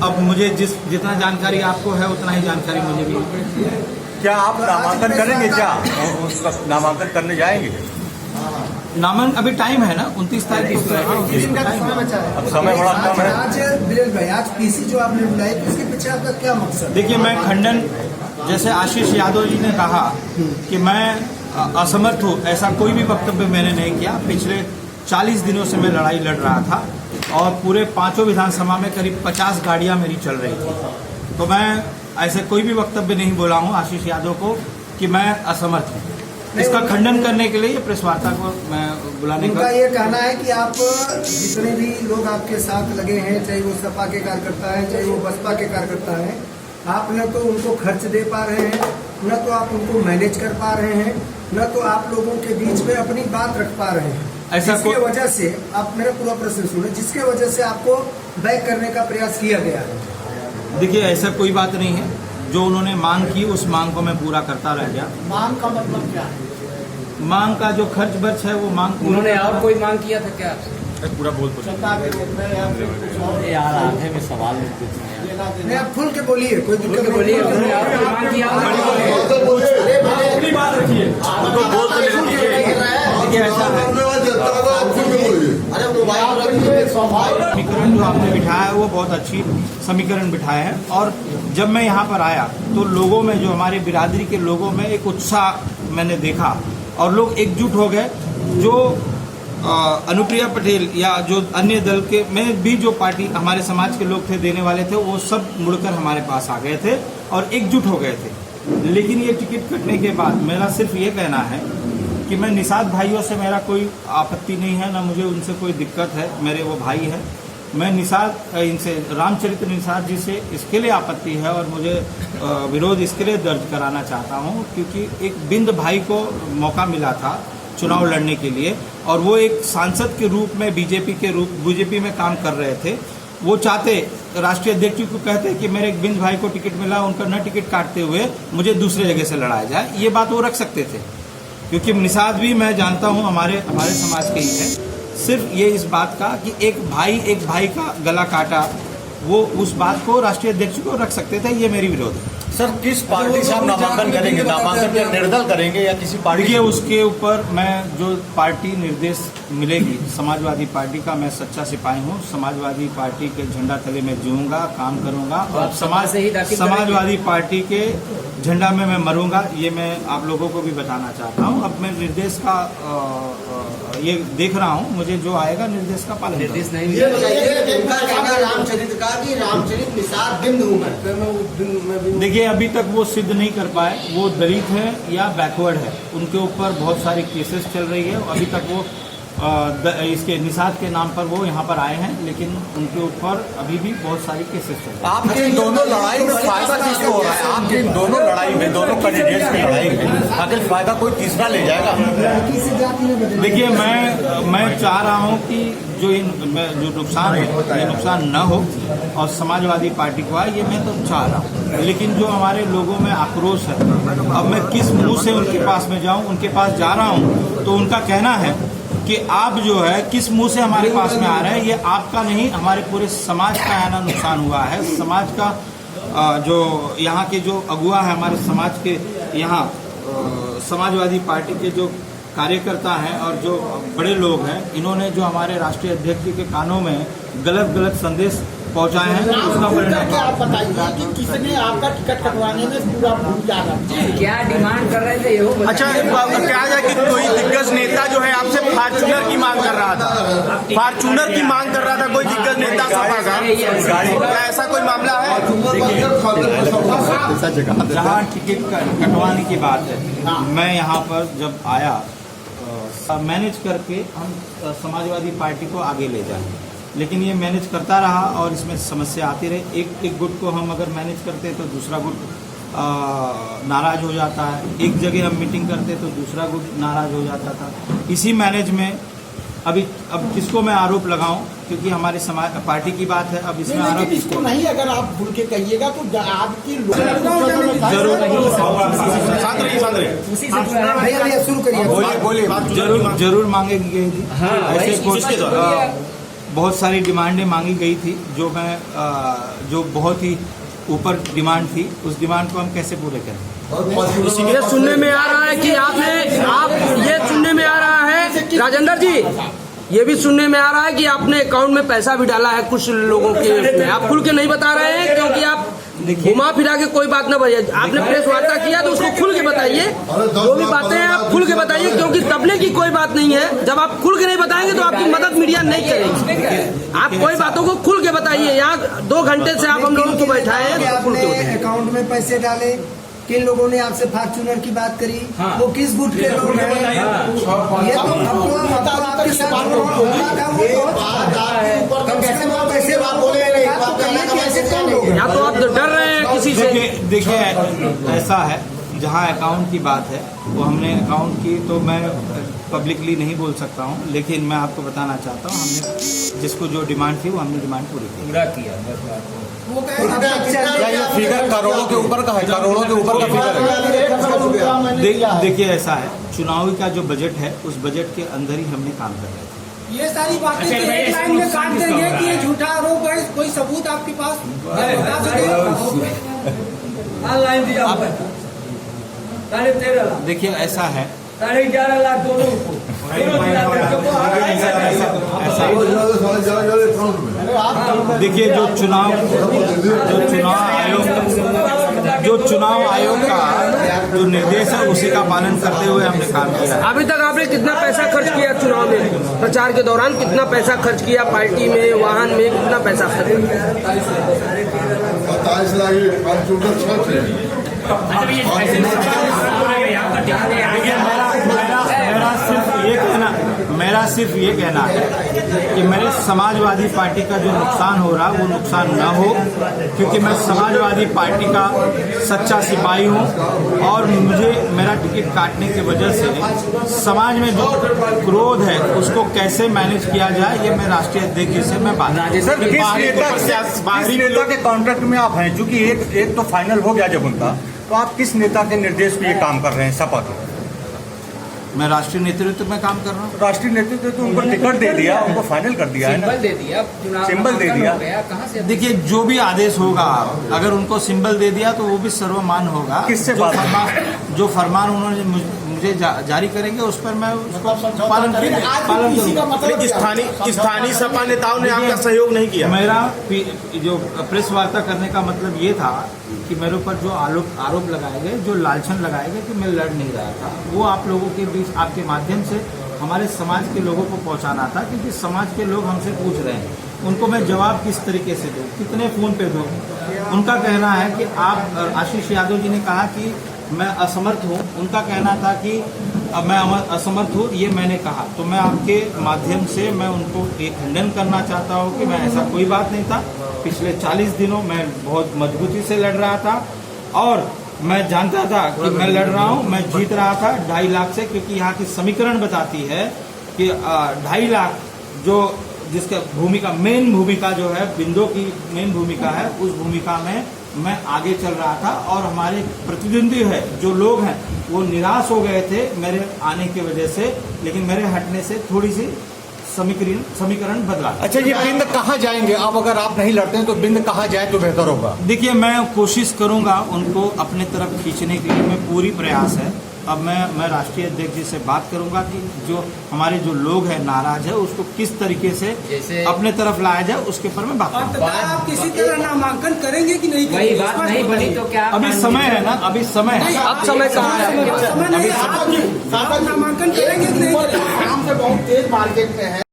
अब मुझे जितना जानकारी आपको है उतना ही जानकारी मुझे भी है। क्या आप नामांकन करेंगे? क्या उसका नामांकन करने जाएंगे? नामांकन अभी टाइम है ना, 29 तारीख को अब समय बड़ा कम है। आज बिरेल भाई, आज पीसी जो आपने बुलाई तो इसके पीछे आपका क्या मकसद? देखिए, मैं खंडन, जैसे आशीष यादव जी ने कहा कि मैं असमर्थ हूँ, ऐसा कोई भी वक्तव्य मैंने नहीं किया। पिछले 40 दिनों से मैं लड़ाई लड़ रहा था और पूरे 5 विधानसभा में करीब 50 गाड़ियां मेरी चल रही थी। तो मैं ऐसे कोई भी वक्तव्य नहीं बोला हूं आशीष यादव को कि मैं असमर्थ हूं। इसका खंडन करने के लिए ये प्रेस वार्ता को मैं बुलाने का, उनका ये कहना है कि आप जितने भी लोग आपके साथ लगे हैं, चाहे वो सपा के कार्यकर्ता हैं, चाहे वो बसपा के कार्यकर्ता हैं, आप न तो उनको खर्च दे पा रहे हैं, न तो आप उनको मैनेज कर पा रहे हैं, न तो आप लोगों के बीच में अपनी बात रख पा रहे हैं। ऐसा जिसकी वजह से आप मेरा पूरा प्रश्न सुने, जिसके वजह से आपको बैक करने का प्रयास किया गया है। देखिए, ऐसा कोई बात नहीं है। जो उन्होंने मांग की उस मांग को मैं पूरा करता रह गया। मांग का मतलब क्या है? मांग का जो खर्च बर्च है वो मांग उन्होंने और कोई मांग किया था क्या आपसे? पूरा बोल यार आधे में सवाल नहीं, आप खुल के बोलिए, कोई दिक्कत बोलिए। नहीं। उन्होंने और कोई मांग किया समीकरण जो आपने बिठाया है वो बहुत अच्छी समीकरण बिठाया है। और जब मैं यहाँ पर आया तो लोगों में, जो हमारे बिरादरी के लोगों में एक उत्साह मैंने देखा और लोग एकजुट हो गए। जो अनुप्रिया पटेल या जो अन्य दल के में भी जो पार्टी हमारे समाज के लोग थे देने वाले थे, वो सब मुड़कर हमारे पास आ गए थे और एकजुट हो गए थे। लेकिन ये टिकट कटने के बाद मेरा सिर्फ ये कहना है कि मैं निषाद भाइयों से, मेरा कोई आपत्ति नहीं है, ना मुझे उनसे कोई दिक्कत है, मेरे वो भाई है। मैं निषाद इनसे, रामचरित्र निषाद जी से इसके लिए आपत्ति है और मुझे विरोध इसके लिए दर्ज कराना चाहता हूँ क्योंकि एक बिंद भाई को मौका मिला था चुनाव लड़ने के लिए और वो एक सांसद के रूप में बीजेपी में काम कर रहे थे। वो चाहते, राष्ट्रीय अध्यक्ष को कहते कि मेरे एक बिंद भाई को टिकट मिला, उनका न टिकट काटते हुए मुझे दूसरे जगह से लड़ाया जाए। ये बात वो रख सकते थे क्योंकि निषाद भी, मैं जानता हूँ, हमारे समाज के ही है। सिर्फ ये इस बात का कि एक भाई का गला काटा, वो उस बात को राष्ट्रीय अध्यक्ष को रख सकते थे। ये मेरी विरोध है। सर, किस पार्टी से आप नामांकन करेंगे? नामांकन क्या निर्दल करेंगे या किसी पार्टी के? उसके ऊपर मैं, जो पार्टी निर्देश मिलेगी, समाजवादी पार्टी का मैं सच्चा सिपाही हूँ। समाजवादी पार्टी के झंडा तले में जीऊंगा, काम करूंगा और समाजवादी पार्टी के झंडा में मैं मरूंगा। ये मैं आप लोगों को भी बताना चाहता हूँ। अब मैं निर्देश का ये देख रहा हूँ, मुझे जो आएगा निर्देश का पालन। निर्देश नहीं ये बताइए, रामचरित्र का कि रामचरित्र निषाद बिंद हूँ मैं। देखिए, अभी तक वो सिद्ध नहीं कर पाए, वो दलित है या बैकवर्ड है। उनके ऊपर बहुत सारी केसेस चल रही है। अभी तक वो इसके निषाद के नाम पर वो यहाँ पर आए हैं, लेकिन उनके ऊपर अभी भी बहुत सारी केसेस चल रही है। आपकी इन दोनों लड़ाई में फायदा किसको हो रहा है? आपकी इन दोनों लड़ाई में, दोनों कैंडिडेट्स की लड़ाई में आखिर फायदा कोई तीसरा ले जाएगा? देखिए, मैं चाह रहा हूँ कि जो नुकसान है, ये नुकसान न हो और समाजवादी पार्टी को आए, ये मैं तो चाह रहा हूँ। लेकिन जो हमारे लोगों में आक्रोश है, अब मैं किस मुंह से उनके पास में जाऊँ? उनके पास जा रहा हूँ तो उनका कहना है कि आप जो है किस मुंह से हमारे पास में आ रहे हैं, ये आपका नहीं, हमारे पूरे समाज का यहाँ नुकसान हुआ है। समाज का जो यहाँ के जो अगुआ है हमारे समाज के, यहाँ समाजवादी पार्टी के जो कार्यकर्ता हैं और जो बड़े लोग हैं, इन्होंने जो हमारे राष्ट्रीय अध्यक्ष के कानों में गलत संदेश पहुंचाए हैं, उसका परिणाम। क्या आप बताइए कि किसने आपका टिकट कटवाने में पूरा भूल जा रहा है? क्या डिमांड कर रहे थे? अच्छा, क्या है कि कोई दिग्गज नेता जो है आपसे फॉर्च्यूनर की मांग कर रहा था, फॉर्च्यूनर की मांग कर रहा था कोई दिग्गज नेता सपा का, क्या ऐसा कोई मामला है? जहाँ टिकट कटवाने की बात है, मैं यहाँ पर जब आया मैनेज करके हम समाजवादी पार्टी को आगे ले जाएं, लेकिन ये मैनेज करता रहा और इसमें समस्या आती रही। एक गुट को हम अगर मैनेज करते तो दूसरा गुट नाराज हो जाता है, एक जगह हम मीटिंग करते तो दूसरा गुट नाराज हो जाता था। इसी मैनेज में अब किसको मैं आरोप लगाऊं, क्योंकि हमारे समाज पार्टी की बात है। अब इसमें आरोप इसको नहीं, अगर आप भूल के कहिएगा तो आपकी जरूर मांगेंगे। बहुत सारी डिमांडें मांगी गई थी जो जो बहुत ही ऊपर डिमांड थी, उस डिमांड को हम कैसे पूरे करें। ये सुनने में आ रहा है कि ये सुनने में आ रहा है राजेंद्र जी, ये भी सुनने में आ रहा है कि आपने अकाउंट में पैसा भी डाला है कुछ लोगों के उसमें। आप खुल के नहीं बता रहे हैं क्योंकि आप घुमा फिरा के कोई बात न बताइए। आपने प्रेस वार्ता किया तो उसको खुल के बताइए, जो भी बातें हैं आप खुल के बताइए, क्योंकि तबले की कोई बात नहीं है। जब आप खुल के नहीं बताएंगे तो आपकी मदद मीडिया नहीं करेगी। आप कोई बातों को खुल के बताइए। यहाँ 2 घंटे से आप हम लोगों को बैठाए हैं, तो खुल के बताइए। अकाउंट में पैसे डाले, किन लोगों ने आपसे फॉर्च्यूनर की बात करी, वो किस गुट के लोग हैं, ये तो हमको आपके साथ या तो आप डर रहे हैं किसी से। देखिए ऐसा है, जहाँ अकाउंट की बात है वो हमने अकाउंट की तो मैं पब्लिकली नहीं बोल सकता हूँ, लेकिन मैं आपको बताना चाहता हूँ हमने जिसको जो डिमांड थी वो हमने डिमांड पूरी किया। क्या ये फिगर करोड़ों के ऊपर का है? करोड़ों के ऊपर का फिगर है? देखिए ऐसा है, चुनावी का जो बजट है उस बजट के अंदर ही हमने काम कर रहे थे। ये सारी बातें तो एक लाइन में काट देंगे कि ये झूठा आरोप है, कोई सबूत आपके पास बता सके? देखिए ऐसा है, 11.5 लाख दोनों को देखिए जो चुनाव आयोग का जो निर्देश है उसी का पालन करते हुए हमने काम किया। अभी तक आपने कितना पैसा खर्च किया चुनाव में? प्रचार के दौरान कितना पैसा खर्च किया? पार्टी में, वाहन में कितना पैसा खर्च किया? 27 लाख मेरा सिर्फ ये कहना है कि मेरे समाजवादी पार्टी का जो नुकसान हो रहा है वो नुकसान न हो, क्योंकि मैं समाजवादी पार्टी का सच्चा सिपाही हूँ और मुझे मेरा टिकट काटने की वजह से समाज में जो क्रोध है उसको कैसे मैनेज किया जाए, ये मैं राष्ट्रीय अध्यक्ष से मैं बात। सर, किस नेता के कॉन्ट्रैक्ट में आप हैं? चूंकि एक तो फाइनल हो गया जब उनका, तो आप किस नेता के निर्देश पे ये काम कर रहे हैं सपा के? मैं राष्ट्रीय नेतृत्व में काम कर रहा हूँ। राष्ट्रीय नेतृत्व तो उनको टिकट दे दिया, उनको फाइनल कर दिया है ना, सिंबल दे दिया, सिंबल दे दिया। कहाँ से? देखिए जो भी आदेश होगा, अगर उनको सिंबल दे दिया तो वो भी सर्वमान्य होगा। किससे जो फरमान उन्होंने मुझे जारी करेंगे उस पर मैं उसको पालन करूँगा। स्थानीय सपा नेताओं ने आपका सहयोग नहीं किया? मेरा जो प्रेस वार्ता करने का मतलब ये था कि मेरे ऊपर जो आरोप लगाए गए, जो लालछन लगाए गए कि मैं लड़ नहीं रहा था, वो आप लोगों के बीच आपके माध्यम से हमारे समाज के लोगों को पहुंचाना था, क्योंकि समाज के लोग हमसे पूछ रहे हैं, उनको मैं जवाब किस तरीके से दूं, कितने फोन पे दूं। उनका कहना है कि आप, आशीष यादव जी ने कहा कि मैं असमर्थ हूं, उनका कहना था कि मैं असमर्थ हूं, ये मैंने कहा। तो मैं आपके माध्यम से मैं उनको एक खंडन करना चाहता हूं कि मैं ऐसा कोई बात नहीं था। पिछले 40 दिनों मैं बहुत मजबूती से लड़ रहा था और मैं जानता था कि मैं लड़ रहा हूं, मैं जीत रहा था 2.5 लाख से, क्योंकि यहाँ की समीकरण बताती है कि 2.5 लाख जो जिसका भूमिका, मेन भूमिका जो है, बिंदु की मेन भूमिका है, उस भूमिका में मैं आगे चल रहा था। और हमारे प्रतिद्वंदी है जो लोग हैं वो निराश हो गए थे मेरे आने की वजह से, लेकिन मेरे हटने से थोड़ी सी समीकरण बदला। अच्छा, ये बिंद कहाँ जाएंगे? अब अगर आप नहीं लड़ते हैं तो बिंद कहाँ जाए तो बेहतर होगा? देखिए मैं कोशिश करूंगा उनको अपने तरफ खींचने के लिए, मैं पूरी प्रयास है। अब मैं राष्ट्रीय अध्यक्ष जी से बात करूंगा कि जो हमारे जो लोग हैं नाराज है उसको किस तरीके से अपने तरफ लाया जाए, उसके ऊपर मैं बात करूंगा। आप किसी तरह नामांकन करेंगे कि नहीं? वही बात नहीं बनी तो क्या? अभी समय है ना, अभी समय है। अब समय कहाँ है? नामांकन करेंगे कि नहीं? बहुत तेज मार्केट में है।